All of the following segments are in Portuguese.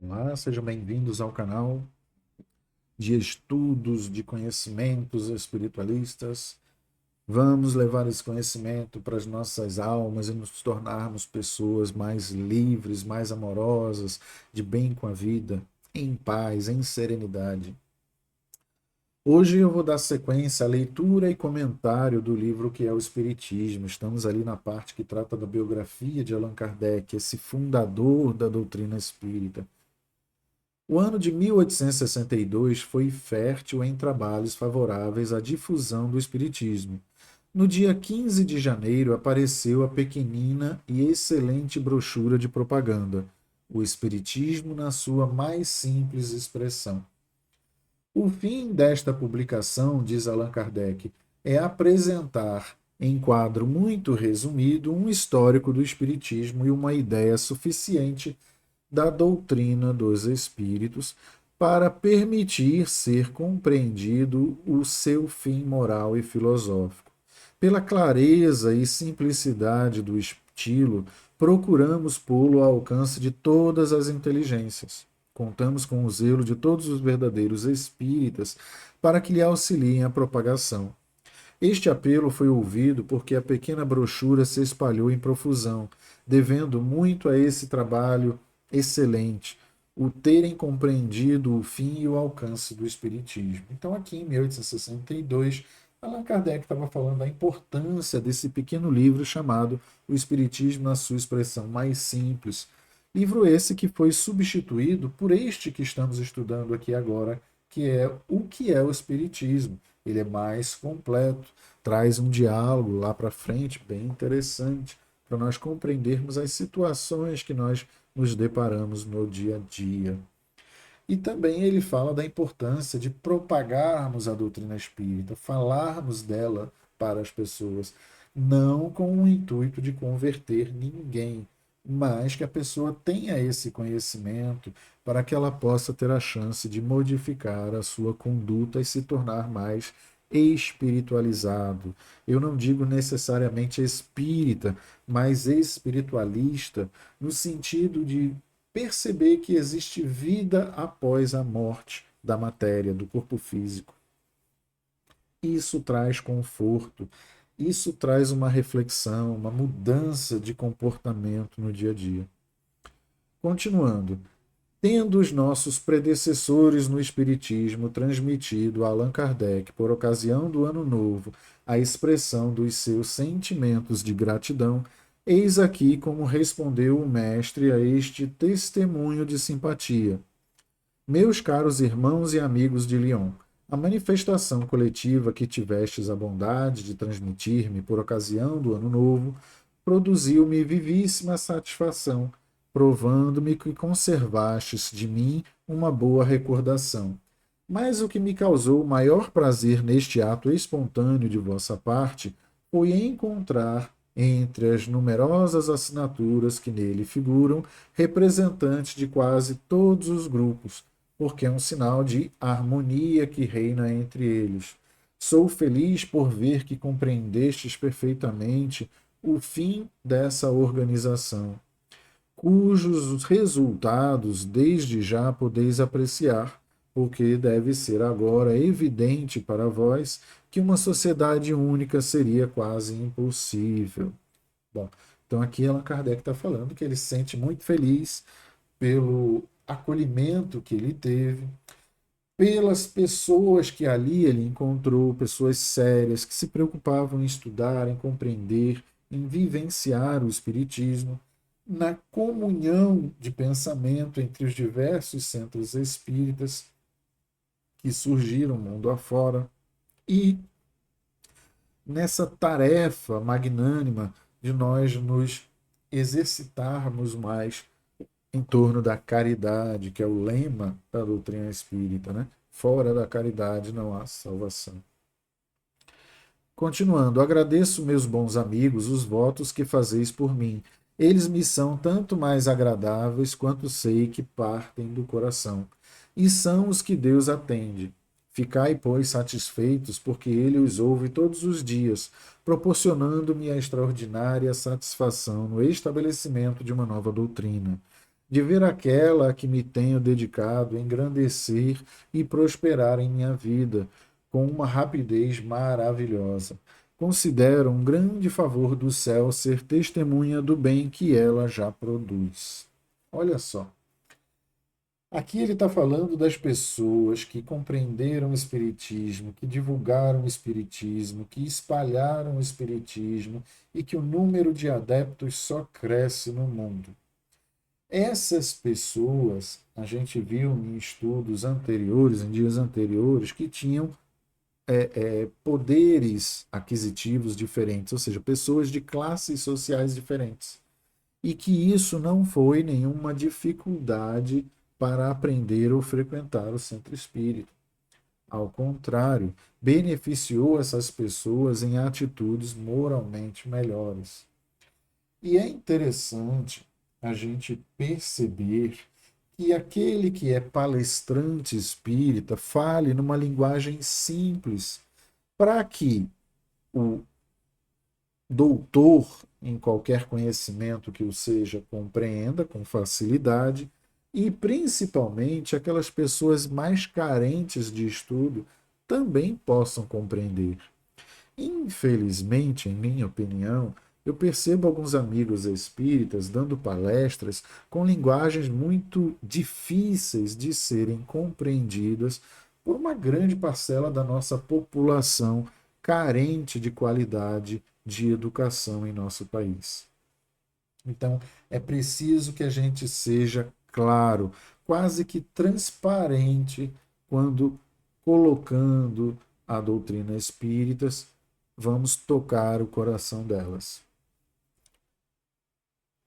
Olá, sejam bem-vindos ao canal de estudos de conhecimentos espiritualistas. Vamos levar esse conhecimento para as nossas almas e nos tornarmos pessoas mais livres, mais amorosas, de bem com a vida, em paz, em serenidade. Hoje eu vou dar sequência à leitura e comentário do livro que é o Espiritismo. Estamos ali na parte que trata da biografia de Allan Kardec, esse fundador da doutrina espírita. O ano de 1862 foi fértil em trabalhos favoráveis à difusão do espiritismo. No dia 15 de janeiro apareceu a pequenina e excelente brochura de propaganda, O Espiritismo na sua mais simples expressão. O fim desta publicação, diz Allan Kardec, é apresentar, em quadro muito resumido, um histórico do Espiritismo e uma ideia suficiente da doutrina dos espíritos para permitir ser compreendido o seu fim moral e filosófico. Pela clareza e simplicidade do estilo, procuramos pô-lo ao alcance de todas as inteligências. Contamos com o zelo de todos os verdadeiros espíritas para que lhe auxiliem a propagação. Este apelo foi ouvido porque a pequena brochura se espalhou em profusão, devendo muito a esse trabalho excelente, o terem compreendido o fim e o alcance do Espiritismo. Então, aqui em 1862, Allan Kardec estava falando da importância desse pequeno livro chamado O Espiritismo na sua expressão mais simples. Livro esse que foi substituído por este que estamos estudando aqui agora, que é O que é o Espiritismo. Ele é mais completo, traz um diálogo lá para frente bem interessante para nós compreendermos as situações que nós nos deparamos no dia a dia. E também ele fala da importância de propagarmos a doutrina espírita, falarmos dela para as pessoas, não com o intuito de converter ninguém, mas que a pessoa tenha esse conhecimento para que ela possa ter a chance de modificar a sua conduta e se tornar mais espiritualizado. Eu não digo necessariamente espírita, mas espiritualista, no sentido de perceber que existe vida após a morte da matéria, do corpo físico. Isso traz conforto, isso traz uma reflexão, uma mudança de comportamento no dia a dia. Continuando, tendo os nossos predecessores no Espiritismo transmitido a Allan Kardec, por ocasião do Ano Novo, a expressão dos seus sentimentos de gratidão, eis aqui como respondeu o Mestre a este testemunho de simpatia. Meus caros irmãos e amigos de Lyon, a manifestação coletiva que tivestes a bondade de transmitir-me por ocasião do Ano Novo produziu-me vivíssima satisfação, provando-me que conservastes de mim uma boa recordação. Mas o que me causou maior prazer neste ato espontâneo de vossa parte foi encontrar, entre as numerosas assinaturas que nele figuram, representantes de quase todos os grupos, porque é um sinal de harmonia que reina entre eles. Sou feliz por ver que compreendestes perfeitamente o fim dessa organização, cujos resultados desde já podeis apreciar, porque deve ser agora evidente para vós que uma sociedade única seria quase impossível. Bom, então aqui Allan Kardec está falando que ele se sente muito feliz pelo acolhimento que ele teve, pelas pessoas que ali ele encontrou, pessoas sérias que se preocupavam em estudar, em compreender, em vivenciar o Espiritismo, na comunhão de pensamento entre os diversos centros espíritas que surgiram mundo afora e nessa tarefa magnânima de nós nos exercitarmos mais em torno da caridade, que é o lema da doutrina espírita, né? Fora da caridade não há salvação. Continuando, agradeço, meus bons amigos, os votos que fazeis por mim. Eles me são tanto mais agradáveis quanto sei que partem do coração. E são os que Deus atende. Ficai, pois, satisfeitos, porque Ele os ouve todos os dias, proporcionando-me a extraordinária satisfação no estabelecimento de uma nova doutrina. de ver aquela a que me tenho dedicado engrandecer e prosperar em minha vida com uma rapidez maravilhosa. Considero um grande favor do céu ser testemunha do bem que ela já produz. Olha só. Aqui ele está falando das pessoas que compreenderam o Espiritismo, que divulgaram o Espiritismo, que espalharam o Espiritismo e que o número de adeptos só cresce no mundo. Essas pessoas, a gente viu em estudos anteriores, em dias anteriores, que tinham poderes aquisitivos diferentes, ou seja, pessoas de classes sociais diferentes. E que isso não foi nenhuma dificuldade para aprender ou frequentar o centro espírita. Ao contrário, beneficiou essas pessoas em atitudes moralmente melhores. E é interessante a gente perceber que aquele que é palestrante espírita fale numa linguagem simples, para que o doutor em qualquer conhecimento que o seja compreenda com facilidade e principalmente aquelas pessoas mais carentes de estudo também possam compreender. Infelizmente, em minha opinião, eu percebo alguns amigos espíritas dando palestras com linguagens muito difíceis de serem compreendidas por uma grande parcela da nossa população carente de qualidade de educação em nosso país. Então, é preciso que a gente seja claro, quase que transparente, quando colocando a doutrina espírita, vamos tocar o coração delas.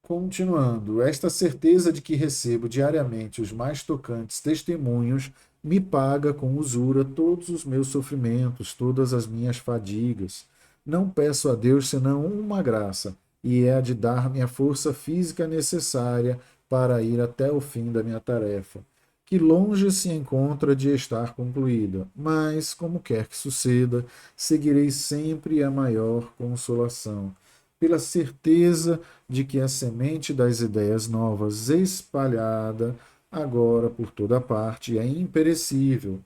Continuando, esta certeza de que recebo diariamente os mais tocantes testemunhos me paga com usura todos os meus sofrimentos, todas as minhas fadigas. Não peço a Deus senão uma graça, e é a de dar-me a força física necessária para ir até o fim da minha tarefa, que longe se encontra de estar concluída, mas, como quer que suceda, seguirei sempre a maior consolação, pela certeza de que a semente das ideias novas espalhada agora por toda parte é imperecível,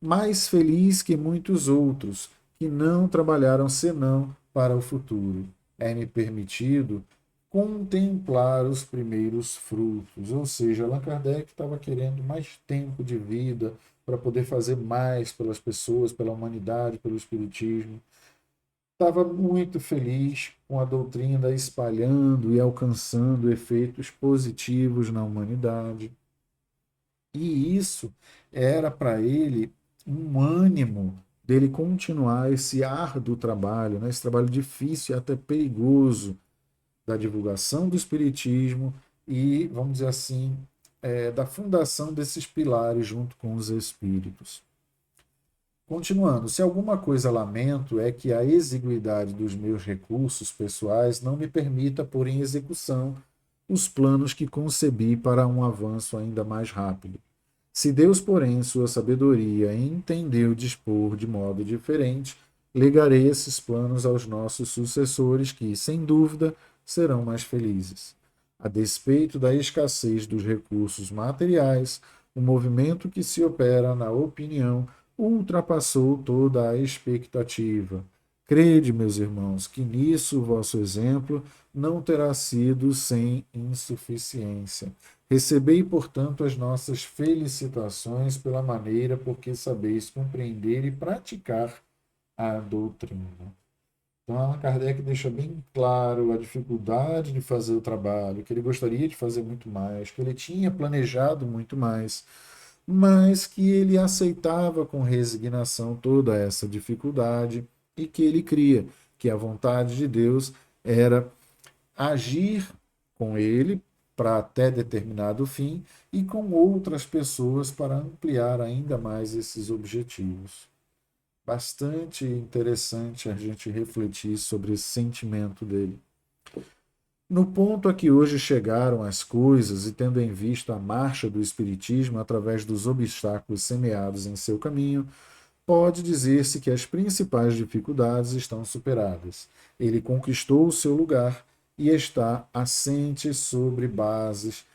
mais feliz que muitos outros que não trabalharam senão para o futuro. É-me permitido contemplar os primeiros frutos, ou seja, Allan Kardec estava querendo mais tempo de vida para poder fazer mais pelas pessoas, pela humanidade, pelo espiritismo. Estava muito feliz com a doutrina espalhando e alcançando efeitos positivos na humanidade. E isso era para ele um ânimo dele continuar esse árduo trabalho, né? Esse trabalho difícil e até perigoso da divulgação do Espiritismo e, vamos dizer assim, da fundação desses pilares junto com os espíritos. Continuando, se alguma coisa lamento é que a exiguidade dos meus recursos pessoais não me permita pôr em execução os planos que concebi para um avanço ainda mais rápido. Se Deus, porém, em sua sabedoria, entendeu dispor de modo diferente, legarei esses planos aos nossos sucessores, que, sem dúvida, serão mais felizes. A despeito da escassez dos recursos materiais, o movimento que se opera na opinião ultrapassou toda a expectativa. Crede, meus irmãos, que nisso o vosso exemplo não terá sido sem insuficiência. Recebei, portanto, as nossas felicitações pela maneira por que sabeis compreender e praticar a doutrina. Então, Allan Kardec deixa bem claro a dificuldade de fazer o trabalho, que ele gostaria de fazer muito mais, que ele tinha planejado muito mais, mas que ele aceitava com resignação toda essa dificuldade e que ele cria que a vontade de Deus era agir com ele para até determinado fim e com outras pessoas para ampliar ainda mais esses objetivos. Bastante interessante a gente refletir sobre esse sentimento dele. No ponto a que hoje chegaram as coisas e tendo em vista a marcha do Espiritismo através dos obstáculos semeados em seu caminho, pode dizer-se que as principais dificuldades estão superadas. Ele conquistou o seu lugar e está assente sobre bases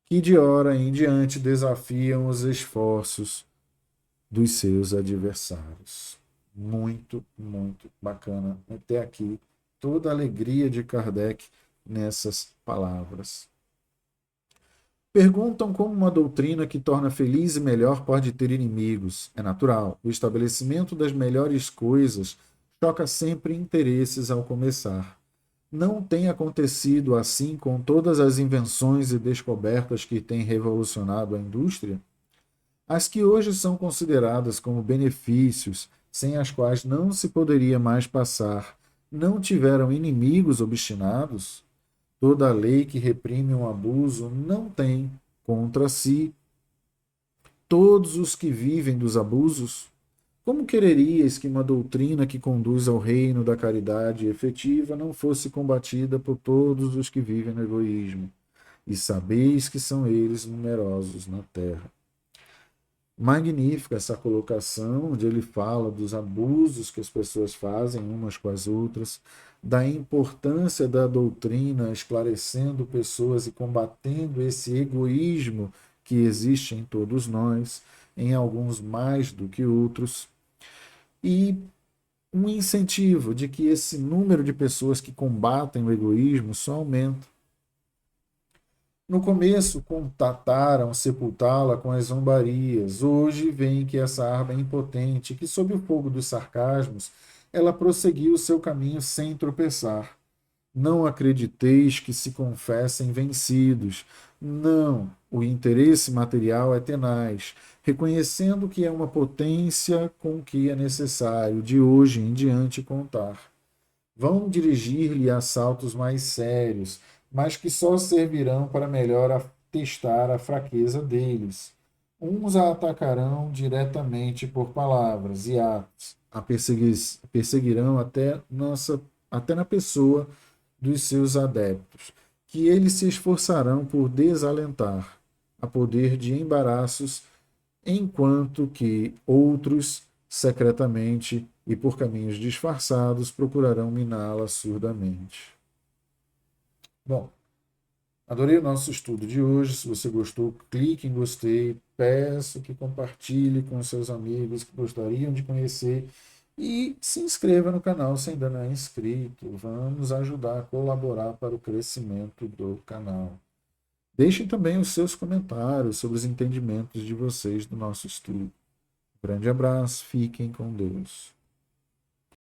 que de hora em diante desafiam os esforços dos seus adversários. Muito, muito bacana até aqui toda a alegria de Kardec nessas palavras. Perguntam como uma doutrina que torna feliz e melhor pode ter inimigos. É natural. O estabelecimento das melhores coisas choca sempre interesses ao começar. Não tem acontecido assim com todas as invenções e descobertas que têm revolucionado a indústria? As que hoje são consideradas como benefícios, sem as quais não se poderia mais passar, não tiveram inimigos obstinados? Toda lei que reprime um abuso não tem contra si todos os que vivem dos abusos? Como quererias que uma doutrina que conduz ao reino da caridade efetiva não fosse combatida por todos os que vivem no egoísmo? E sabeis que são eles numerosos na terra. Magnífica essa colocação, onde ele fala dos abusos que as pessoas fazem umas com as outras, da importância da doutrina esclarecendo pessoas e combatendo esse egoísmo que existe em todos nós, em alguns mais do que outros, e um incentivo de que esse número de pessoas que combatem o egoísmo só aumenta. No começo, contataram sepultá-la com as zombarias. Hoje veem que essa arma é impotente, que sob o fogo dos sarcasmos, ela prosseguiu o seu caminho sem tropeçar. Não acrediteis que se confessem vencidos. Não, o interesse material é tenaz, reconhecendo que é uma potência com que é necessário, de hoje em diante, contar. Vão dirigir-lhe assaltos mais sérios, mas que só servirão para melhor testar a fraqueza deles. Uns a atacarão diretamente por palavras e atos, perseguirão até na pessoa dos seus adeptos, que eles se esforçarão por desalentar, a poder de embaraços, enquanto que outros, secretamente e por caminhos disfarçados, procurarão miná-la surdamente. Bom, adorei o nosso estudo de hoje. Se você gostou, clique em gostei. Peço que compartilhe com seus amigos que gostariam de conhecer e se inscreva no canal se ainda não é inscrito. Vamos ajudar a colaborar para o crescimento do canal. Deixem também os seus comentários sobre os entendimentos de vocês do nosso estudo. Grande abraço, fiquem com Deus.